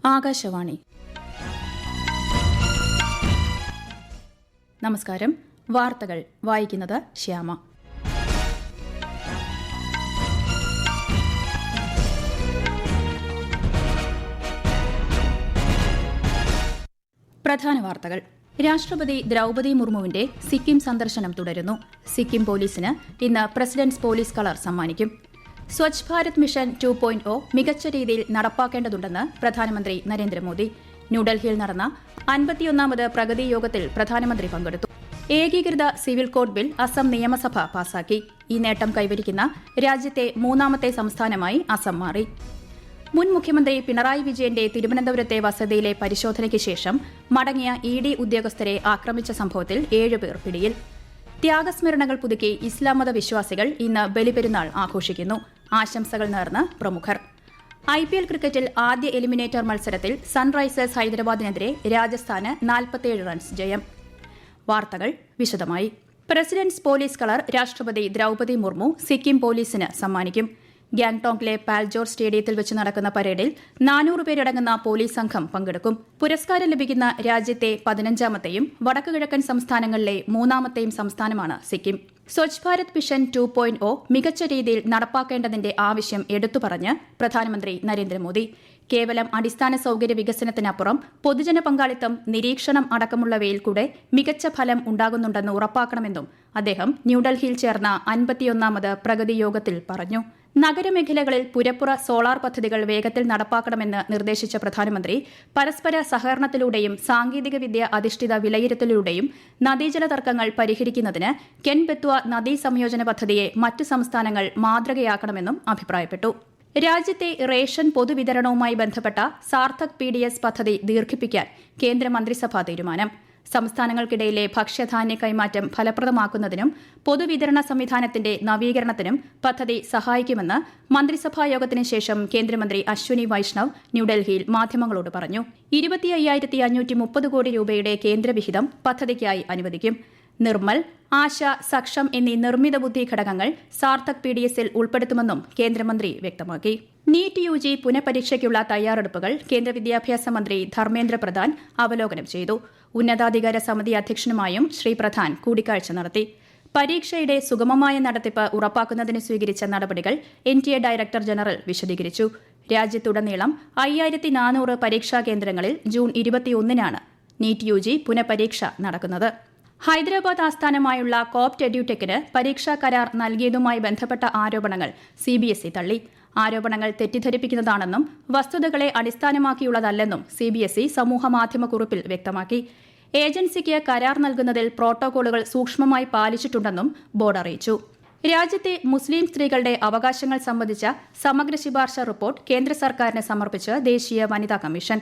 ആകാശവാണി. നമസ്കാരം. വാർത്തകൾ വായിക്കുന്നത് ശ്യാമ. പ്രധാന വാർത്തകൾ. രാഷ്ട്രപതി ദ്രൌപദി മുർമുവിന്റെ സിക്കിം സന്ദർശനം തുടരുന്നു. സിക്കിം പോലീസിന് ഇന്ന് പ്രസിഡന്റ്സ് പോലീസ് കളർ സമ്മാനിക്കും. സ്വച്ഛ് ഭാരത് മിഷൻ 2.0 മികച്ച രീതിയിൽ നടപ്പാക്കേണ്ടതുണ്ടെന്ന് പ്രധാനമന്ത്രി നരേന്ദ്രമോദി. ന്യൂഡൽഹിയിൽ നടന്ന 51ാമത് പ്രഗതി യോഗത്തിൽ പ്രധാനമന്ത്രി പങ്കെടുത്തു. ഏകീകൃത സിവിൽ കോഡ് ബിൽ അസം നിയമസഭ പാസാക്കി. ഈ നേട്ടം കൈവരിക്കുന്ന രാജ്യത്തെ 3ാമത്തെ സംസ്ഥാനമായി അസം മാറി. മുൻ മുഖ്യമന്ത്രി പിണറായി വിജയന്റെ തിരുവനന്തപുരത്തെ വസതിയിലെ പരിശോധനയ്ക്ക് ശേഷം മടങ്ങിയ ഇഡി ഉദ്യോഗസ്ഥരെ ആക്രമിച്ച സംഭവത്തിൽ 7 പേർ പിടിയിൽ. ത്യാഗസ്മരണകൾ പുതുക്കി ഇസ്ലാം മത വിശ്വാസികൾ ഇന്ന് ബലിപെരുന്നാൾ ആഘോഷിക്കുന്നു. ആശംസകൾ നേർന്ന് പ്രമുഖർ. IPL ക്രിക്കറ്റിൽ ആദ്യ എലിമിനേറ്റർ മത്സരത്തിൽ സൺറൈസേഴ്സ് ഹൈദരാബാദിനെതിരെ രാജസ്ഥാന് 47 റൺസ് ജയം. വാർത്തകൾ വിശദമായി. പ്രസിഡന്റ്സ് പോലീസ് കളർ രാഷ്ട്രപതി ദ്രൌപദി മുർമു സിക്കിം പോലീസിന് സമ്മാനിക്കും. ഗാംഗ്ടോക്കിലെ പാൽജോർ സ്റ്റേഡിയത്തിൽ വെച്ച് നടക്കുന്ന പരേഡിൽ 400 പേരടങ്ങുന്ന പോലീസ് സംഘം പങ്കെടുക്കും. പുരസ്കാരം ലഭിക്കുന്ന രാജ്യത്തെ 15ാമത്തെയും വടക്കുകിഴക്കൻ സംസ്ഥാനങ്ങളിലെ 3ാമത്തെയും സംസ്ഥാനമാണ് സിക്കിം. സ്വച്ഛ് ഭാരത് മിഷൻ 2.0 മികച്ച രീതിയിൽ നടപ്പാക്കേണ്ടതിന്റെ ആവശ്യം എടുത്തുപറഞ്ഞ് പ്രധാനമന്ത്രി നരേന്ദ്രമോദി. കേവലം അടിസ്ഥാന സൌകര്യ വികസനത്തിനപ്പുറം പൊതുജന പങ്കാളിത്തം, നിരീക്ഷണം അടക്കമുള്ളവയിൽ കൂടെ മികച്ച ഫലം ഉണ്ടാകുന്നുണ്ടെന്ന് ഉറപ്പാക്കണമെന്നും അദ്ദേഹം ന്യൂഡൽഹിയിൽ ചേർന്ന 51ാമത് പ്രഗതി യോഗത്തിൽ പറഞ്ഞു. നഗരമേഖലകളിൽ പുരപ്പുറ സോളാർ പദ്ധതികൾ വേഗത്തിൽ നടപ്പാക്കണമെന്ന് നിർദ്ദേശിച്ച പ്രധാനമന്ത്രി പരസ്പര സഹകരണത്തിലൂടെയും സാങ്കേതികവിദ്യ അധിഷ്ഠിത വിലയിരുത്തലിലൂടെയും നദീജല തർക്കങ്ങൾ പരിഹരിക്കുന്നതിന് കെൻ ബെത്വ നദീ സംയോജന പദ്ധതിയെ മറ്റ് സംസ്ഥാനങ്ങൾ മാതൃകയാക്കണമെന്നും അഭിപ്രായപ്പെട്ടു. രാജ്യത്തെ റേഷൻ പൊതുവിതരണവുമായി ബന്ധപ്പെട്ട സാർത്ഥക് PDS പദ്ധതി ദീർഘിപ്പിക്കാൻ കേന്ദ്രമന്ത്രിസഭാ തീരുമാനം. സംസ്ഥാനങ്ങൾക്കിടയിലെ ഭക്ഷ്യധാന്യ കൈമാറ്റം ഫലപ്രദമാക്കുന്നതിനും പൊതുവിതരണ സംവിധാനത്തിന്റെ നവീകരണത്തിനും പദ്ധതി സഹായിക്കുമെന്ന് മന്ത്രിസഭാ യോഗത്തിന് ശേഷം കേന്ദ്രമന്ത്രി അശ്വനി വൈഷ്ണവ് ന്യൂഡൽഹിയിൽ മാധ്യമങ്ങളോട് പറഞ്ഞു. 25,530 കോടി രൂപയുടെ കേന്ദ്രവിഹിതം പദ്ധതിക്കായി അനുവദിക്കും. നിർമ്മൽ, ആശ, സക്ഷം എന്നീ നിർമ്മിത ബുദ്ധി ഘടകങ്ങൾ സാർത്ഥക് PDSൽ ഉൾപ്പെടുത്തുമെന്നും കേന്ദ്രമന്ത്രി വ്യക്തമാക്കി. നീറ്റ് UG പുനഃപരീക്ഷയ്ക്കുള്ള തയ്യാറെടുപ്പുകൾ കേന്ദ്ര വിദ്യാഭ്യാസ മന്ത്രി ധർമ്മേന്ദ്ര പ്രധാൻ അവലോകനം ചെയ്തു. ഉന്നതാധികാര സമിതി അധ്യക്ഷനുമായും ശ്രീ പ്രധാൻ കൂടിക്കാഴ്ച നടത്തി. പരീക്ഷയുടെ സുഗമമായ നടത്തിപ്പ് ഉറപ്പാക്കുന്നതിന് സ്വീകരിച്ച നടപടികൾ NTA ഡയറക്ടർ ജനറൽ വിശദീകരിച്ചു. രാജ്യത്തുടനീളം 5400 പരീക്ഷാ കേന്ദ്രങ്ങളിൽ ജൂൺ 21-നാണ് നീറ്റ് UG പുനഃപരീക്ഷ നടക്കുന്നത്. ഹൈദരാബാദ് ആസ്ഥാനമായുള്ള കോപ്റ്റ് എഡ്യൂടെക്കിന് പരീക്ഷാ കരാർ നൽകിയതുമായി ബന്ധപ്പെട്ട ആരോപണങ്ങൾ CBSE തള്ളി. ആരോപണങ്ങൾ തെറ്റിദ്ധരിപ്പിക്കുന്നതാണെന്നും വസ്തുതകളെ അടിസ്ഥാനമാക്കിയുള്ളതല്ലെന്നും CBSE സമൂഹമാധ്യമക്കുറിപ്പിൽ വ്യക്തമാക്കി. ഏജൻസിക്ക് കരാർ നൽകുന്നതിൽ പ്രോട്ടോകോളുകൾ സൂക്ഷ്മമായി പാലിച്ചിട്ടുണ്ടെന്നും ബോർഡ് അറിയിച്ചു. രാജ്യത്തെ മുസ്ലിം സ്ത്രീകളുടെ അവകാശങ്ങൾ സംബന്ധിച്ച സമഗ്ര ശുപാർശ റിപ്പോർട്ട് കേന്ദ്ര സർക്കാരിന് സമർപ്പിച്ച് ദേശീയ വനിതാ കമ്മീഷൻ.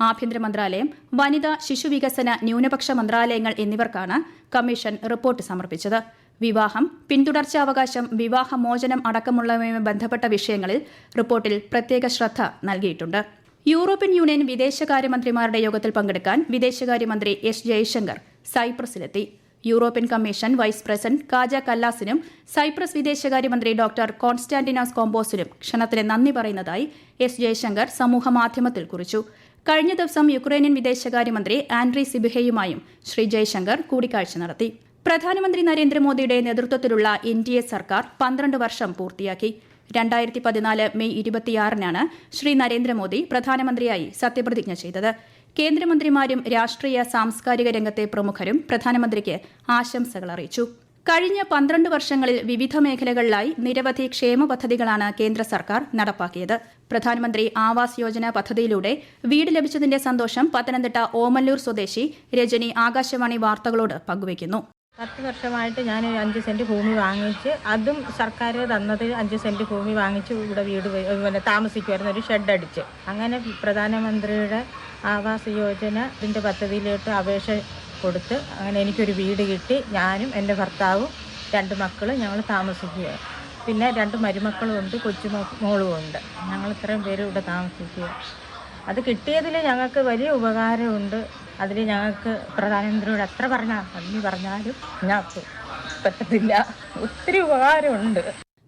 ആഭ്യന്തര മന്ത്രാലയം, വനിതാ ശിശുവികസന ന്യൂനപക്ഷ മന്ത്രാലയങ്ങൾ എന്നിവർക്കാണ് കമ്മീഷൻ റിപ്പോർട്ട് സമർപ്പിച്ചത്. വിവാഹം, പിന്തുടർച്ചാവകാശം, വിവാഹമോചനം അടക്കമുള്ളവയുമായി ബന്ധപ്പെട്ട വിഷയങ്ങളിൽ റിപ്പോർട്ടിൽ പ്രത്യേക ശ്രദ്ധ നൽകിയിട്ടുണ്ട്. യൂറോപ്യൻ യൂണിയൻ വിദേശകാര്യമന്ത്രിമാരുടെ യോഗത്തിൽ പങ്കെടുക്കാൻ വിദേശകാര്യമന്ത്രി S. ജയശങ്കർ സൈപ്രസിലെത്തി. European commission vice president Kaja കല്ലാസിനും സൈപ്രസ് വിദേശകാര്യമന്ത്രി ഡോക്ടർ കോൺസ്റ്റാന്റിനോസ് കോംബോസിനും ക്ഷണത്തിന് നന്ദി പറയുന്നതായി S. ജയശങ്കർ സമൂഹമാധ്യമത്തിൽ കുറിച്ചു. കഴിഞ്ഞ ദിവസം യുക്രൈനിയൻ വിദേശകാര്യമന്ത്രി ആൻഡ്രി സിബിഹയുമായും ശ്രീ ജയശങ്കർ കൂടിക്കാഴ്ച നടത്തി. പ്രധാനമന്ത്രി നരേന്ദ്രമോദിയുടെ നേതൃത്വത്തിലുള്ള NDA സർക്കാർ 12 വർഷം പൂർത്തിയാക്കി. 2014 മെയ് 26-നാണ് ശ്രീ നരേന്ദ്രമോദി പ്രധാനമന്ത്രിയായി സത്യപ്രതിജ്ഞ ചെയ്തത്. കേന്ദ്രമന്ത്രിമാരും രാഷ്ട്രീയ സാംസ്കാരിക രംഗത്തെ പ്രമുഖരും പ്രധാനമന്ത്രിക്ക് ആശംസകൾ അറിയിച്ചു. കഴിഞ്ഞ 12 വർഷങ്ങളിൽ വിവിധ മേഖലകളിലായി നിരവധി ക്ഷേമ പദ്ധതികളാണ് കേന്ദ്ര സർക്കാർ നടപ്പാക്കിയത്. പ്രധാനമന്ത്രി ആവാസ് യോജന പദ്ധതിയിലൂടെ വീട് ലഭിച്ചതിന്റെ സന്തോഷം പത്തനംതിട്ട ഓമല്ലൂർ സ്വദേശി രജനി ആകാശവാണി വാർത്തകളോട് പങ്കുവയ്ക്കുന്നു. 10 വർഷമായിട്ട് ഞാൻ 5 സെന്റ് ഭൂമി വാങ്ങിച്ച്, അതും സർക്കാർ തന്നത് 5 സെന്റ് ഭൂമി വാങ്ങിച്ച് ഇവിടെ വീട് താമസിക്കുമായിരുന്നു, ഒരു ഷെഡ് അടിച്ച്. അങ്ങനെ പ്രധാനമന്ത്രിയുടെ ആവാസ് യോജന ഇതിൻ്റെ പദ്ധതിയിലോട്ട് അപേക്ഷ കൊടുത്ത് അങ്ങനെ എനിക്കൊരു വീട് കിട്ടി. ഞാനും എൻ്റെ ഭർത്താവും 2 മക്കളും ഞങ്ങൾ താമസിക്കുക. പിന്നെ 2 മരുമക്കളും ഉണ്ട്, മോളും ഉണ്ട്. ഞങ്ങൾ ഇത്രയും പേര് ഇവിടെ താമസിക്കുക. അത് കിട്ടിയതിൽ ഞങ്ങൾക്ക് വലിയ ഉപകാരമുണ്ട്. അതിൽ ഞങ്ങൾക്ക് പ്രധാനമന്ത്രിയോട് എത്ര നന്ദി പറഞ്ഞാലും ഞങ്ങൾക്ക് പറ്റത്തില്ല. ഒത്തിരി ഉപകാരമുണ്ട്.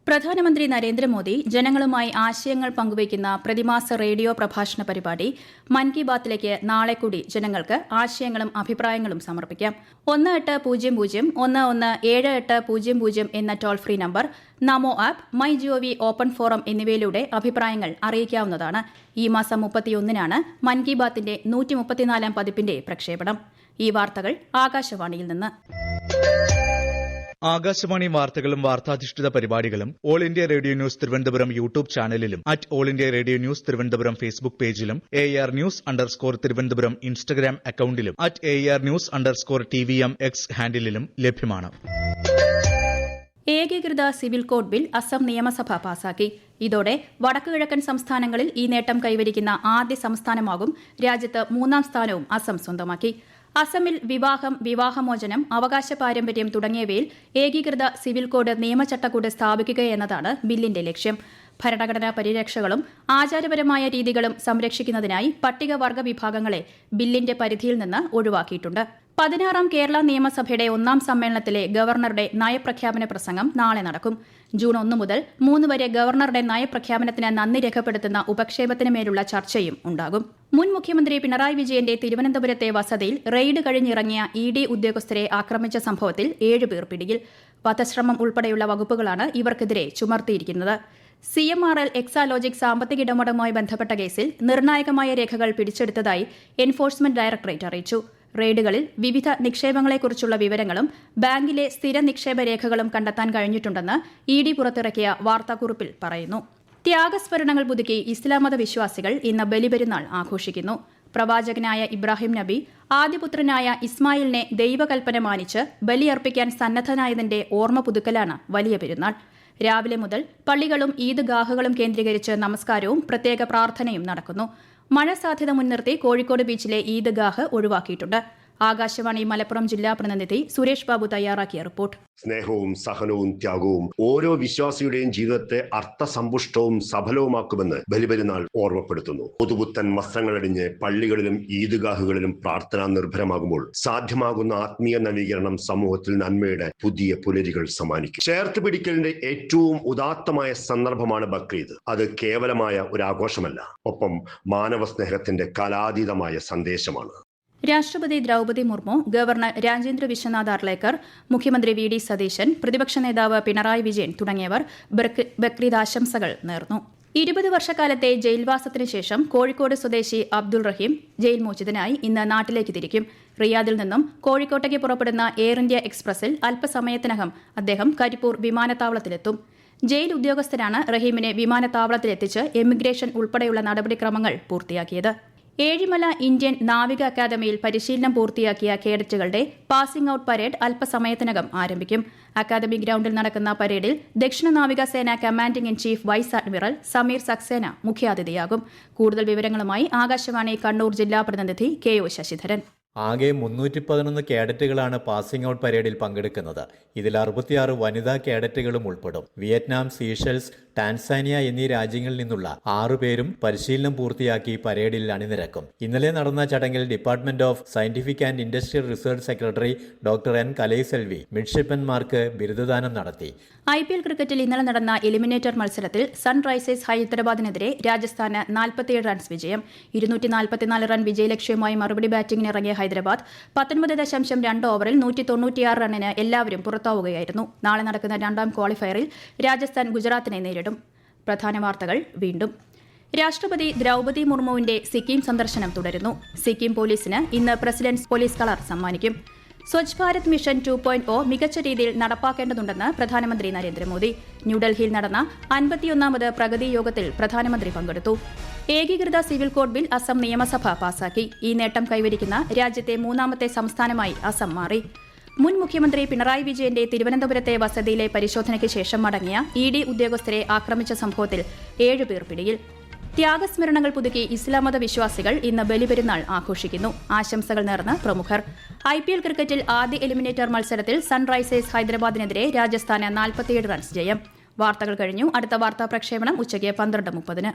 പ്രധാനമന്ത്രി നരേന്ദ്രമോദി ജനങ്ങളുമായി ആശയങ്ങൾ പങ്കുവയ്ക്കുന്ന പ്രതിമാസ റേഡിയോ പ്രഭാഷണ പരിപാടി മൻ കി ബാത്തിലേക്ക് നാളെ കൂടി ജനങ്ങൾക്ക് ആശയങ്ങളും അഭിപ്രായങ്ങളും സമർപ്പിക്കാം. 1800-117800 എന്ന toll free number, Namo app, my GOV open forum എന്നിവയിലൂടെ അഭിപ്രായങ്ങൾ അറിയിക്കാവുന്നതാണ്. ഈ മാസം 31-നാണ് മൻ കി ബാത്തിന്റെ 134-ാം പതിപ്പിന്റെ പ്രക്ഷേപണം. ഈ വാർത്തകൾ ആകാശവാണിയിൽ നിന്ന്. ആകാശവാണി വാർത്തകളും വാർത്താധിഷ്ഠിത പരിപാടികളും all India radio news Thiruvananthapuram YouTube ചാനലിലും all India radio news Thiruvananthapuram Facebook പേജിലും AR News_ തിരുവനന്തപുരം ഇൻസ്റ്റഗ്രാം അക്കൌണ്ടിലും AR News_TVM X ഹാൻഡിലും ലഭ്യമാണ്. ഏകീകൃത സിവിൽ കോഡ് ബിൽ അസം നിയമസഭ പാസാക്കി. ഇതോടെ വടക്കുകിഴക്കൻ സംസ്ഥാനങ്ങളിൽ ഈ നേട്ടം കൈവരിക്കുന്ന ആദ്യ സംസ്ഥാനമാകും. രാജ്യത്ത് 3ാം സ്ഥാനവും അസം സ്വന്തമാക്കി. അസമിൽ വിവാഹം, വിവാഹമോചനം, അവകാശ പാരമ്പര്യം തുടങ്ങിയവയിൽ ഏകീകൃത സിവിൽ കോഡ് നിയമചട്ടക്കൂട് സ്ഥാപിക്കുകയെന്നതാണ് ബില്ലിന്റെ ലക്ഷ്യം. ഭരണഘടനാ പരിരക്ഷകളും ആചാരപരമായ രീതികളും സംരക്ഷിക്കുന്നതിനായി പട്ടികവർഗ വിഭാഗങ്ങളെ ബില്ലിന്റെ പരിധിയിൽ നിന്ന് ഒഴിവാക്കിയിട്ടുണ്ട്. 16ാം കേരള നിയമസഭയുടെ 1ാം സമ്മേളനത്തിലെ ഗവർണറുടെ നയപ്രഖ്യാപന പ്രസംഗം നാളെ നടക്കും. ജൂൺ 1 മുതൽ 3 വരെ ഗവർണറുടെ നയപ്രഖ്യാപനത്തിന് നന്ദി രേഖപ്പെടുത്തുന്ന ഉപക്ഷേപത്തിന് മേലുള്ള ചർച്ചയും ഉണ്ടാകും. മുൻ മുഖ്യമന്ത്രി പിണറായി വിജയന്റെ തിരുവനന്തപുരത്തെ വസതിയിൽ റെയ്ഡ് കഴിഞ്ഞിറങ്ങിയ ED ഉദ്യോഗസ്ഥരെ ആക്രമിച്ച സംഭവത്തിൽ 7 പേർ പിടിയിൽ. വധശ്രമം ഉൾപ്പെടെയുള്ള വകുപ്പുകളാണ് ഇവർക്കെതിരെ ചുമർത്തിയിരിക്കുന്നത്. CMRL എക്സാലോജിക് സാമ്പത്തിക ഇടപാടുമായി ബന്ധപ്പെട്ട കേസിൽ നിർണായകമായ രേഖകൾ പിടിച്ചെടുത്തതായി എൻഫോഴ്സ്മെന്റ് ഡയറക്ടറേറ്റ് അറിയിച്ചു. റെയ്ഡുകളിൽ വിവിധ നിക്ഷേപങ്ങളെക്കുറിച്ചുള്ള വിവരങ്ങളും ബാങ്കിലെ സ്ഥിര നിക്ഷേപ രേഖകളും കണ്ടെത്താൻ കഴിഞ്ഞിട്ടുണ്ടെന്ന് ED പുറത്തിറക്കിയ വാർത്താക്കുറിപ്പിൽ പറയുന്നു. ത്യാഗസ്മരണങ്ങൾ പുതുക്കി ഇസ്ലാം മത വിശ്വാസികൾ ഇന്ന് ബലിപെരുന്നാൾ ആഘോഷിക്കുന്നു. പ്രവാചകനായ ഇബ്രാഹിം നബി ആദ്യപുത്രനായ ഇസ്മായിലിനെ ദൈവകൽപ്പന മാനിച്ച് ബലിയർപ്പിക്കാൻ സന്നദ്ധനായതിന്റെ ഓർമ്മ പുതുക്കലാണ് വലിയ പെരുന്നാൾ. രാവിലെ മുതൽ പള്ളികളും ഈദ്ഗാഹുകളും കേന്ദ്രീകരിച്ച് നമസ്കാരവും പ്രത്യേക പ്രാർത്ഥനയും നടക്കുന്നു. മഴ സാധ്യത മുൻനിർത്തി കോഴിക്കോട് ബീച്ചിലെ ഈദ്ഗാഹ് ഒഴിവാക്കിയിട്ടുണ്ട്. ആകാശവാണി മലപ്പുറം ജില്ലാ പ്രതിനിധി സുരേഷ് ബാബു തയ്യാറാക്കിയ റിപ്പോർട്ട്. സ്നേഹവും സഹനവും ത്യാഗവും ഓരോ വിശ്വാസിയുടെയും ജീവിതത്തെ അർത്ഥസമ്പുഷ്ടവും സഫലവുമാക്കുമെന്ന് ബലിപെരുന്നാൾ ഓർമ്മപ്പെടുത്തുന്നു. പുതുപുത്തൻ വസ്ത്രങ്ങളടിഞ്ഞ് പള്ളികളിലും ഈദ്ഗാഹുകളിലും പ്രാർത്ഥനാ നിർഭരമാകുമ്പോൾ സാധ്യമാകുന്ന ആത്മീയ നവീകരണം സമൂഹത്തിൽ നന്മയുടെ പുതിയ പുലരികൾ സമ്മാനിക്കും. ചേർത്ത് പിടിക്കലിന്റെ ഏറ്റവും ഉദാത്തമായ സന്ദർഭമാണ് ബക്രീദ്. അത് കേവലമായ ഒരു ആഘോഷമല്ല, ഒപ്പം മാനവ സ്നേഹത്തിന്റെ കാലാതീതമായ സന്ദേശമാണ്. രാഷ്ട്രപതി ദ്രൌപദി മുർമു, ഗവർണർ രാജേന്ദ്ര വിശ്വനാഥ് അർലേക്കർ, മുഖ്യമന്ത്രി VD സതീശൻ, പ്രതിപക്ഷ നേതാവ് പിണറായി വിജയൻ തുടങ്ങിയവർ ബക്രീദ് ആശംസകൾ നേർന്നു. 20 വർഷക്കാലത്തെ ജയിൽവാസത്തിന് ശേഷം കോഴിക്കോട് സ്വദേശി അബ്ദുൾ റഹീം ജയിൽ മോചിതനായി ഇന്ന് നാട്ടിലേക്ക് തിരിക്കും. റിയാദിൽ നിന്നും കോഴിക്കോട്ടേക്ക് പുറപ്പെടുന്ന എയർ ഇന്ത്യ എക്സ്പ്രസിൽ അല്പസമയത്തിനകം അദ്ദേഹം കരിപ്പൂർ വിമാനത്താവളത്തിലെത്തും. ജയിൽ ഉദ്യോഗസ്ഥരാണ് റഹീമിനെ വിമാനത്താവളത്തിലെത്തിച്ച് എമിഗ്രേഷൻ ഉൾപ്പെടെയുള്ള നടപടിക്രമങ്ങൾ പൂർത്തിയാക്കിയത്. ഏഴിമല ഇന്ത്യൻ നാവിക അക്കാദമിയിൽ പരിശീലനം പൂർത്തിയാക്കിയ കേഡറ്റുകളുടെ പാസിംഗ് ഔട്ട് പരേഡ് അല്പസമയത്തിനകം ആരംഭിക്കും. അക്കാദമി ഗ്രൌണ്ടിൽ നടക്കുന്ന പരേഡിൽ ദക്ഷിണ നാവികസേന commanding in chief vice admiral Sameer Saxena മുഖ്യാതിഥിയാകും. കൂടുതൽ വിവരങ്ങളുമായി ആകാശവാണി കണ്ണൂർ ജില്ലാ പ്രതിനിധി KO ശശിധരൻ. ആകെ 311 കേഡറ്റുകളാണ് പാസിംഗ് ഔട്ട് പരേഡിൽ പങ്കെടുക്കുന്നത്. ഇതിൽ 66 വനിതാ കേഡറ്റുകളും ഉൾപ്പെടും. വിയറ്റ്നാം, സീഷെൽസ്, ടാൻസാനിയ എന്നീ രാജ്യങ്ങളിൽ നിന്നുള്ള 6 പേരും പരിശീലനം പൂർത്തിയാക്കി പരേഡിൽ അണിനിരക്കും. ഇന്നലെ നടന്ന ചടങ്ങിൽ department of scientific and industrial research secretary Dr. N. Kalaiselvi മിഡ്ഷിപ്പന്മാർക്ക് ബിരുദദാനം നടത്തി. IPL ക്രിക്കറ്റിൽ ഇന്നലെ നടന്ന എലിമിനേറ്റർ മത്സരത്തിൽ സൺറൈസേഴ്സ് ഹൈദരാബാദിനെതിരെ രാജസ്ഥാന് 47 റൺസ് വിജയം. 244 റൺ വിജയലക്ഷ്യവുമായി മറുപടി ബാറ്റിംഗിനിറങ്ങിയ ഹൈദരാബാദ് 19.2 ഓവറിൽ 196 റണ്ണിന് എല്ലാവരും പുറത്താവുകയായിരുന്നു. നാളെ നടക്കുന്ന 2ാം ക്വാളിഫയറിൽ രാജസ്ഥാൻ ഗുജറാത്തിനെ നേരിടും. പ്രധാന വാർത്തകൾ വീണ്ടും. രാഷ്ട്രപതി ദ്രൌപദി മുർമുവിന്റെ സിക്കിം സന്ദർശനം തുടരുന്നു. സിക്കിം പോലീസിന് ഇന്ന് പ്രസിഡന്റ്സ് പോലീസ് കളർ സമ്മാനിക്കും. സ്വച്ഛ് ഭാരത് മിഷൻ 2.0 മികച്ച രീതിയിൽ നടപ്പാക്കേണ്ടതുണ്ടെന്ന് പ്രധാനമന്ത്രി നരേന്ദ്രമോദി. ന്യൂഡൽഹിയിൽ നടന്ന 51ാമത് പ്രഗതി യോഗത്തിൽ പ്രധാനമന്ത്രി പങ്കെടുത്തു. ഏകീകൃത സിവിൽ കോഡ് ബിൽ അസം നിയമസഭ പാസാക്കി. ഈ നേട്ടം കൈവരിക്കുന്ന രാജ്യത്തെ 3ാമത്തെ സംസ്ഥാനമായി അസം മാറി. മുൻ മുഖ്യമന്ത്രി പിണറായി വിജയന്റെ തിരുവനന്തപുരത്തെ വസതിയിലെ പരിശോധനയ്ക്ക് ശേഷം മടങ്ങിയ ED ഉദ്യോഗസ്ഥരെ ആക്രമിച്ച സംഭവത്തിൽ 7 പേർ പിടിയിൽ. ത്യാഗസ്മരണങ്ങൾ പുതുക്കി ഇസ്ലാം മത വിശ്വാസികൾ ഇന്ന് ബലിപെരുന്നാൾ ആഘോഷിക്കുന്നു. ആശംസകൾ നേർന്ന് പ്രമുഖർ. IPL ക്രിക്കറ്റിൽ ആദ്യ എലിമിനേറ്റർ മത്സരത്തിൽ സൺറൈസേഴ്സ് ഹൈദരാബാദിനെതിരെ രാജസ്ഥാന് 47 റൺസ് ജയം. വാർത്തകൾ കഴിഞ്ഞു. അടുത്ത വാർത്താ പ്രക്ഷേപണം ഉച്ചയ്ക്ക് 12:30.